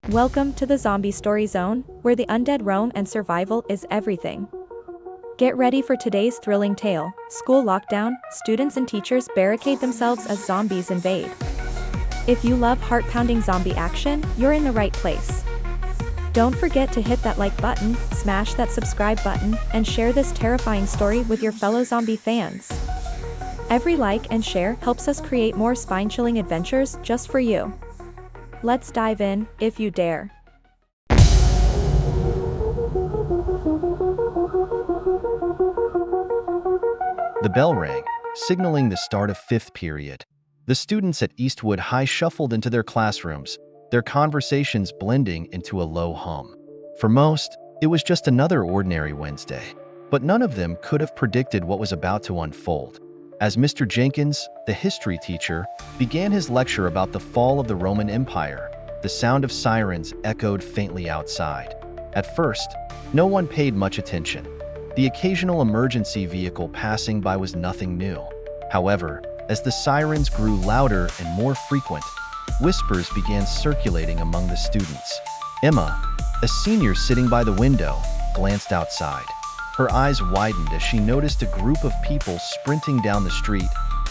Welcome to the Zombie Story Zone, where the undead roam and survival is everything. Get ready for today's thrilling tale. School lockdown, students and teachers barricade themselves as zombies invade. If you love heart-pounding zombie action, you're in the right place. Don't forget to hit that like button, smash that subscribe button, and share this terrifying story with your fellow zombie fans. Every like and share helps us create more spine-chilling adventures just for you. Let's dive in, if you dare. The bell rang, signaling the start of fifth period. The students at Eastwood High shuffled into their classrooms, their conversations blending into a low hum. For most, it was just another ordinary Wednesday, but none of them could have predicted what was about to unfold. As Mr. Jenkins, the history teacher, began his lecture about the fall of the Roman Empire, the sound of sirens echoed faintly outside. At first, no one paid much attention. The occasional emergency vehicle passing by was nothing new. However, as the sirens grew louder and more frequent, whispers began circulating among the students. Emma, a senior sitting by the window, glanced outside. Her eyes widened as she noticed a group of people sprinting down the street,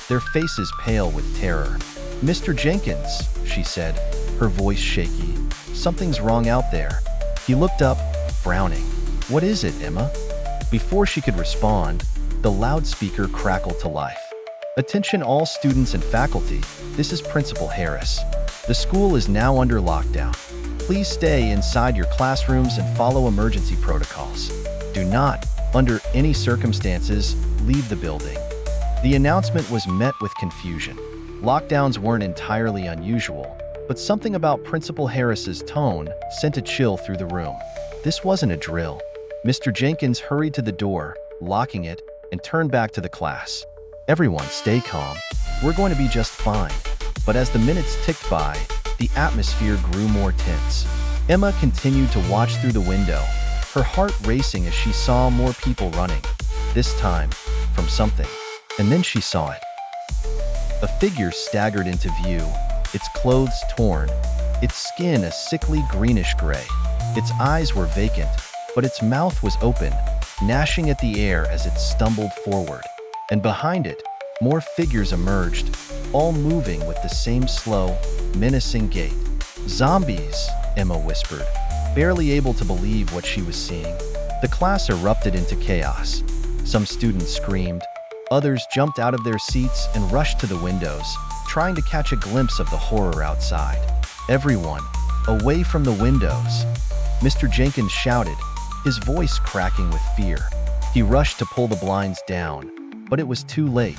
their faces pale with terror. "Mr. Jenkins," she said, her voice shaky. "Something's wrong out there." He looked up, frowning. "What is it, Emma?" Before she could respond, the loudspeaker crackled to life. "Attention all students and faculty, this is Principal Harris. The school is now under lockdown. Please stay inside your classrooms and follow emergency protocols. Do not, under any circumstances, leave the building." The announcement was met with confusion. Lockdowns weren't entirely unusual, but something about Principal Harris's tone sent a chill through the room. This wasn't a drill. Mr. Jenkins hurried to the door, locking it, and turned back to the class. "Everyone stay calm. We're going to be just fine." But as the minutes ticked by, the atmosphere grew more tense. Emma continued to watch through the window, her heart racing as she saw more people running, this time from something. And then she saw it. A figure staggered into view, its clothes torn, its skin a sickly greenish gray. Its eyes were vacant, but its mouth was open, gnashing at the air as it stumbled forward. And behind it, more figures emerged, all moving with the same slow, menacing gait. "Zombies," Emma whispered, barely able to believe what she was seeing. The class erupted into chaos. Some students screamed, others jumped out of their seats and rushed to the windows, trying to catch a glimpse of the horror outside. "Everyone, away from the windows!" Mr. Jenkins shouted, his voice cracking with fear. He rushed to pull the blinds down, but it was too late.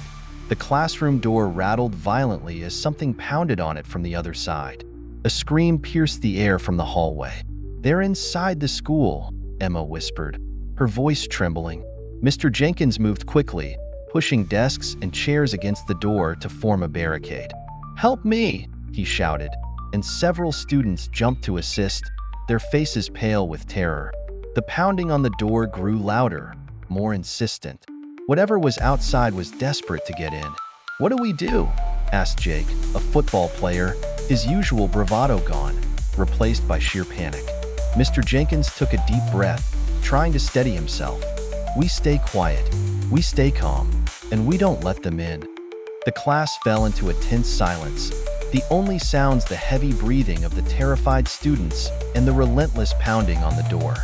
The classroom door rattled violently as something pounded on it from the other side. A scream pierced the air from the hallway. "They're inside the school," Emma whispered, her voice trembling. Mr. Jenkins moved quickly, pushing desks and chairs against the door to form a barricade. "Help me!" he shouted, and several students jumped to assist, their faces pale with terror. The pounding on the door grew louder, more insistent. Whatever was outside was desperate to get in. "What do we do?" asked Jake, a football player, his usual bravado gone, replaced by sheer panic. Mr. Jenkins took a deep breath, trying to steady himself. "We stay quiet, we stay calm, and we don't let them in." The class fell into a tense silence, the only sounds the heavy breathing of the terrified students and the relentless pounding on the door.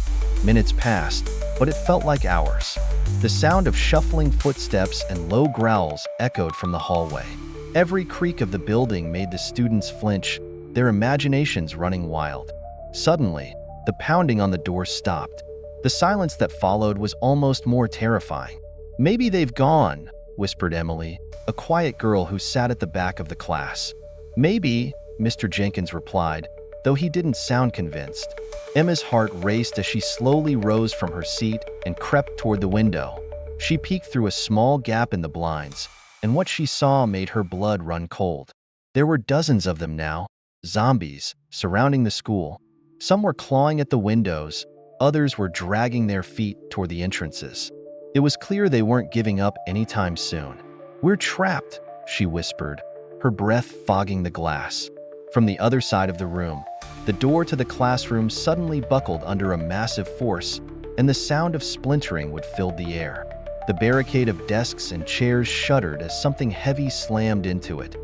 Minutes passed, but it felt like hours. The sound of shuffling footsteps and low growls echoed from the hallway. Every creak of the building made the students flinch, their imaginations running wild. Suddenly, the pounding on the door stopped. The silence that followed was almost more terrifying. "Maybe they've gone," whispered Emily, a quiet girl who sat at the back of the class. "Maybe," Mr. Jenkins replied, though he didn't sound convinced. Emma's heart raced as she slowly rose from her seat and crept toward the window. She peeked through a small gap in the blinds, and what she saw made her blood run cold. There were dozens of them now, zombies, surrounding the school. Some were clawing at the windows, others were dragging their feet toward the entrances. It was clear they weren't giving up anytime soon. "We're trapped," she whispered, her breath fogging the glass. From the other side of the room, the door to the classroom suddenly buckled under a massive force, and the sound of splintering would fill the air. The barricade of desks and chairs shuddered as something heavy slammed into it.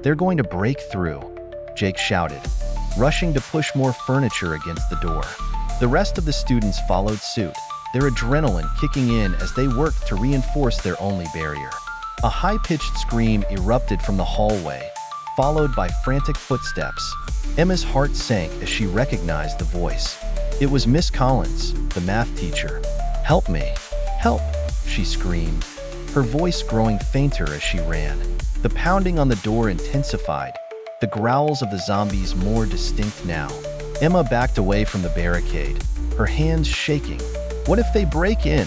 "They're going to break through," Jake shouted, rushing to push more furniture against the door. The rest of the students followed suit, their adrenaline kicking in as they worked to reinforce their only barrier. A high-pitched scream erupted from the hallway, followed by frantic footsteps. Emma's heart sank as she recognized the voice. It was Miss Collins, the math teacher. "Help me! Help!" she screamed, her voice growing fainter as she ran. The pounding on the door intensified, the growls of the zombies more distinct now. Emma backed away from the barricade, her hands shaking. "What if they break in?"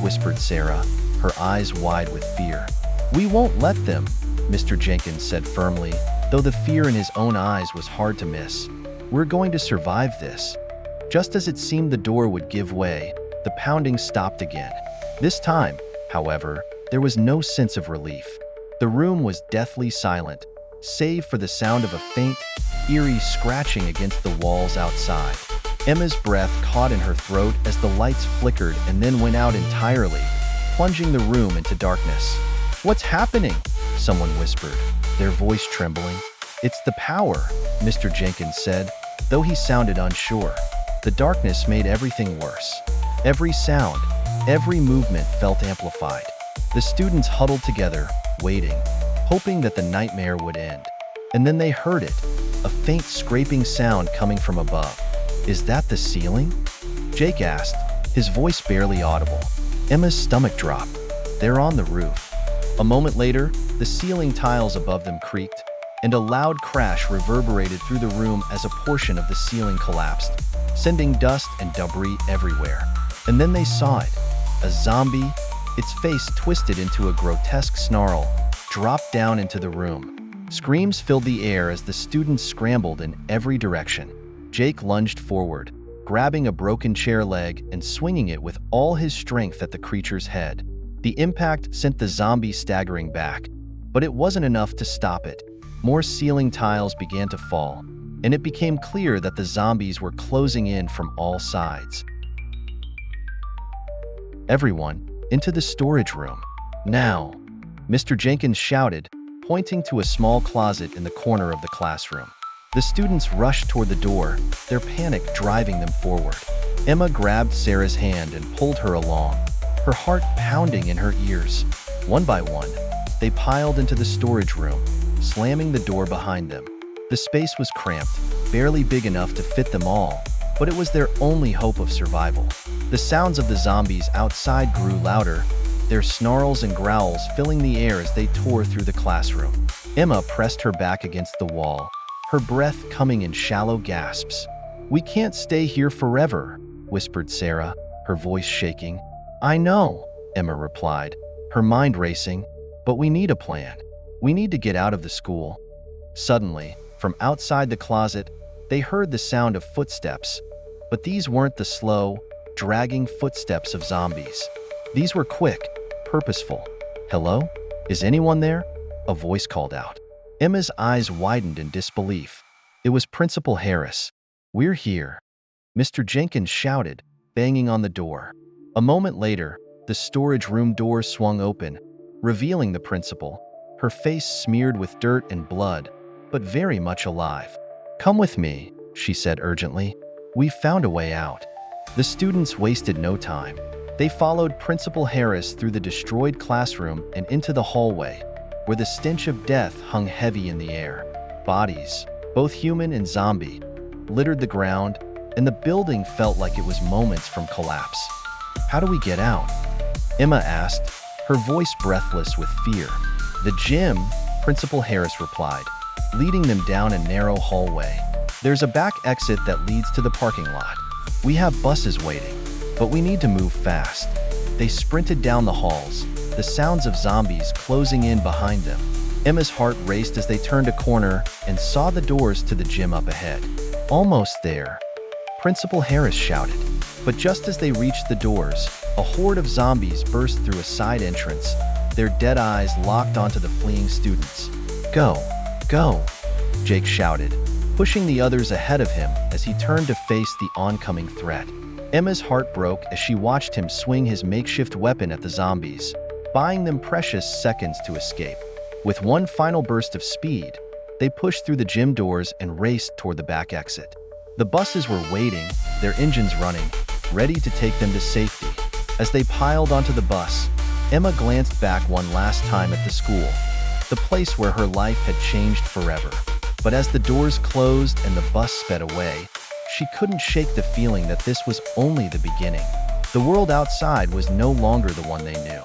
whispered Sarah, her eyes wide with fear. "We won't let them," Mr. Jenkins said firmly, though the fear in his own eyes was hard to miss. "We're going to survive this." Just as it seemed the door would give way, the pounding stopped again. This time, however, there was no sense of relief. The room was deathly silent, save for the sound of a faint, eerie scratching against the walls outside. Emma's breath caught in her throat as the lights flickered and then went out entirely, plunging the room into darkness. "What's happening?" someone whispered, their voice trembling. "It's the power," Mr. Jenkins said, though he sounded unsure. The darkness made everything worse. Every sound, every movement felt amplified. The students huddled together, waiting, hoping that the nightmare would end. And then they heard it, a faint scraping sound coming from above. "Is that the ceiling?" Jake asked, his voice barely audible. Emma's stomach dropped. "They're on the roof." A moment later, the ceiling tiles above them creaked, and a loud crash reverberated through the room as a portion of the ceiling collapsed, sending dust and debris everywhere. And then they saw it, a zombie, its face twisted into a grotesque snarl, dropped down into the room. Screams filled the air as the students scrambled in every direction. Jake lunged forward, grabbing a broken chair leg and swinging it with all his strength at the creature's head. The impact sent the zombie staggering back, but it wasn't enough to stop it. More ceiling tiles began to fall, and it became clear that the zombies were closing in from all sides. "Everyone, into the storage room. Now!" Mr. Jenkins shouted, pointing to a small closet in the corner of the classroom. The students rushed toward the door, their panic driving them forward. Emma grabbed Sarah's hand and pulled her along, her heart pounding in her ears. One by one, they piled into the storage room, slamming the door behind them. The space was cramped, barely big enough to fit them all, but it was their only hope of survival. The sounds of the zombies outside grew louder, their snarls and growls filling the air as they tore through the classroom. Emma pressed her back against the wall, her breath coming in shallow gasps. "We can't stay here forever," whispered Sarah, her voice shaking. "I know," Emma replied, her mind racing, "but we need a plan. We need to get out of the school." Suddenly, from outside the closet, they heard the sound of footsteps, but these weren't the slow, dragging footsteps of zombies. These were quick, purposeful. "Hello? Is anyone there?" a voice called out. Emma's eyes widened in disbelief. It was Principal Harris. "We're here," Mr. Jenkins shouted, banging on the door. A moment later, the storage room door swung open, revealing the principal, her face smeared with dirt and blood, but very much alive. "Come with me," she said urgently. "We've found a way out." The students wasted no time. They followed Principal Harris through the destroyed classroom and into the hallway, where the stench of death hung heavy in the air. Bodies, both human and zombie, littered the ground, and the building felt like it was moments from collapse. "How do we get out?" Emma asked, her voice breathless with fear. "The gym," Principal Harris replied, leading them down a narrow hallway. "There's a back exit that leads to the parking lot. We have buses waiting, but we need to move fast." They sprinted down the halls, the sounds of zombies closing in behind them. Emma's heart raced as they turned a corner and saw the doors to the gym up ahead. "Almost there," Principal Harris shouted. But just as they reached the doors, a horde of zombies burst through a side entrance, their dead eyes locked onto the fleeing students. "Go! Go!" Jake shouted, pushing the others ahead of him as he turned to face the oncoming threat. Emma's heart broke as she watched him swing his makeshift weapon at the zombies, buying them precious seconds to escape. With one final burst of speed, they pushed through the gym doors and raced toward the back exit. The buses were waiting, their engines running, ready to take them to safety. As they piled onto the bus, Emma glanced back one last time at the school, the place where her life had changed forever. But as the doors closed and the bus sped away, she couldn't shake the feeling that this was only the beginning. The world outside was no longer the one they knew.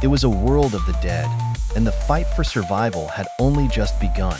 It was a world of the dead, and the fight for survival had only just begun.